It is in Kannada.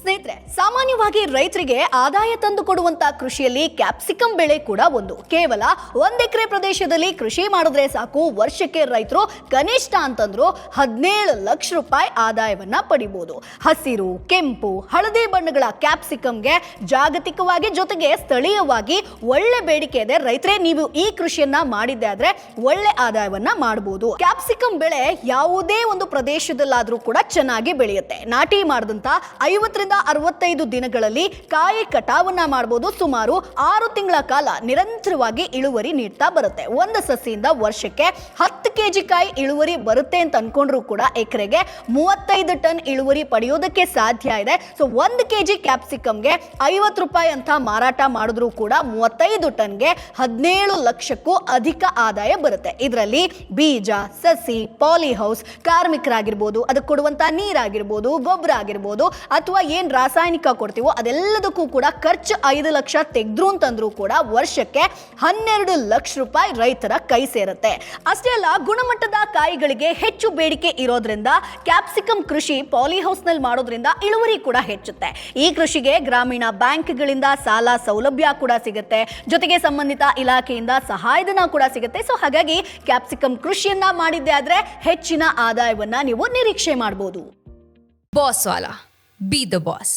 ಸ್ನೇಹಿತರೆ, ಸಾಮಾನ್ಯವಾಗಿ ರೈತರಿಗೆ ಆದಾಯ ತಂದು ಕೊಡುವಂತ ಕೃಷಿಯಲ್ಲಿ ಕ್ಯಾಪ್ಸಿಕಂ ಬೆಳೆ ಕೂಡ ಒಂದು. ಕೇವಲ 1 ಎಕರೆ ಪ್ರದೇಶದಲ್ಲಿ ಕೃಷಿ ಮಾಡಿದ್ರೆ ಸಾಕು, ವರ್ಷಕ್ಕೆ ರೈತರು ಕನಿಷ್ಠ ಅಂತಂದ್ರು 17 ಲಕ್ಷ ರೂಪಾಯಿ ಆದಾಯವನ್ನ ಪಡಿಬಹುದು. ಹಸಿರು, ಕೆಂಪು, ಹಳದಿ ಬಣ್ಣಗಳ ಕ್ಯಾಪ್ಸಿಕಂಗೆ ಜಾಗತಿಕವಾಗಿ ಜೊತೆಗೆ ಸ್ಥಳೀಯವಾಗಿ ಒಳ್ಳೆ ಬೇಡಿಕೆ ಇದೆ. ರೈತರೇ ನೀವು ಈ ಕೃಷಿಯನ್ನ ಮಾಡಿದ್ದೆ ಆದ್ರೆ ಒಳ್ಳೆ ಆದಾಯವನ್ನ ಮಾಡಬಹುದು. ಕ್ಯಾಪ್ಸಿಕಂ ಬೆಳೆ ಯಾವುದೇ ಒಂದು ಪ್ರದೇಶದಲ್ಲಾದ್ರೂ ಕೂಡ ಚೆನ್ನಾಗಿ ಬೆಳೆಯುತ್ತೆ. ನಾಟಿ ಮಾಡಿದಂತ 50 ರಿಂದ 65 ದಿನಗಳಲ್ಲಿ ಕಾಯಿ ಕಟಾವನ್ನ ಮಾಡಬಹುದು. ಸುಮಾರು 6 ತಿಂಗಳ ಕಾಲ ನಿರಂತರವಾಗಿ ಇಳುವರಿ ನೀಡ್ತಾ ಬರುತ್ತೆ. ಒಂದು ಸಸಿಯಿಂದ ವರ್ಷಕ್ಕೆ 10 ಕೆಜಿ ಕಾಯಿ ಇಳುವರಿ ಬರುತ್ತೆ ಅಂತ ಅನ್ಕೊಂಡ್ರು ಕೂಡ ಎಕರೆಗೆ 35 ಟನ್ ಇಳುವರಿ ಪಡೆಯೋದಕ್ಕೆ ಸಾಧ್ಯ ಇದೆ. ಸೊ 1 ಕೆಜಿ ಕ್ಯಾಪ್ಸಿಕಂಗೆ 50 ರೂಪಾಯಿ ಅಂತ ಮಾರಾಟ ಮಾಡಿದ್ರು ಕೂಡ 35 ಟನ್ಗೆ 17 ಲಕ್ಷಕ್ಕೂ ಅಧಿಕ ಆದಾಯ ಬರುತ್ತೆ. ಇದರಲ್ಲಿ ಬೀಜ, ಸಸಿ, ಪಾಲಿ ಹೌಸ್, ಕಾರ್ಮಿಕರಾಗಿರ್ಬೋದು, ಅದಕ್ಕೆ ಕೊಡುವಂತ ನೀರಾಗಿರ್ಬೋದು, ಗೊಬ್ಬರ ಆಗಿರ್ಬೋದು, ಅಥವಾ ಏನ್ ರಾಸಾಯನಿಕ ಕೊಡ್ತೀವೋ ಅದೆಲ್ಲದಕ್ಕೂ ಕೂಡ ಖರ್ಚು 5 ಲಕ್ಷ ತೆಗೆದ್ರು ಅಂತಂದ್ರೂ ಕೂಡ ವರ್ಷಕ್ಕೆ 12 ಲಕ್ಷ ರೂಪಾಯಿ ರೈತರ ಕೈ ಸೇರುತ್ತೆ. ಅಷ್ಟೇ ಅಲ್ಲ, ಗುಣಮಟ್ಟದ ಕಾಯಿಗಳಿಗೆ ಹೆಚ್ಚು ಬೇಡಿಕೆ ಇರೋದ್ರಿಂದ ಕ್ಯಾಪ್ಸಿಕಂ ಕೃಷಿ ಪಾಲಿಹೌಸ್ ನಲ್ಲಿ ಮಾಡೋದ್ರಿಂದ ಇಳುವರಿ ಕೂಡ ಹೆಚ್ಚುತ್ತೆ. ಈ ಕೃಷಿಗೆ ಗ್ರಾಮೀಣ ಬ್ಯಾಂಕ್ಗಳಿಂದ ಸಾಲ ಸೌಲಭ್ಯ ಕೂಡ ಸಿಗುತ್ತೆ, ಜೊತೆಗೆ ಸಂಬಂಧಿತ ಇಲಾಖೆಯಿಂದ ಸಹಾಯಧನ ಕೂಡ ಸಿಗುತ್ತೆ. ಸೊ ಹಾಗಾಗಿ ಕ್ಯಾಪ್ಸಿಕಂ ಕೃಷಿಯನ್ನ ಮಾಡಿದ್ದೆ ಆದ್ರೆ ಹೆಚ್ಚಿನ ಆದಾಯವನ್ನ ನೀವು ನಿರೀಕ್ಷೆ ಮಾಡಬಹುದು. Boss Vala, B the boss.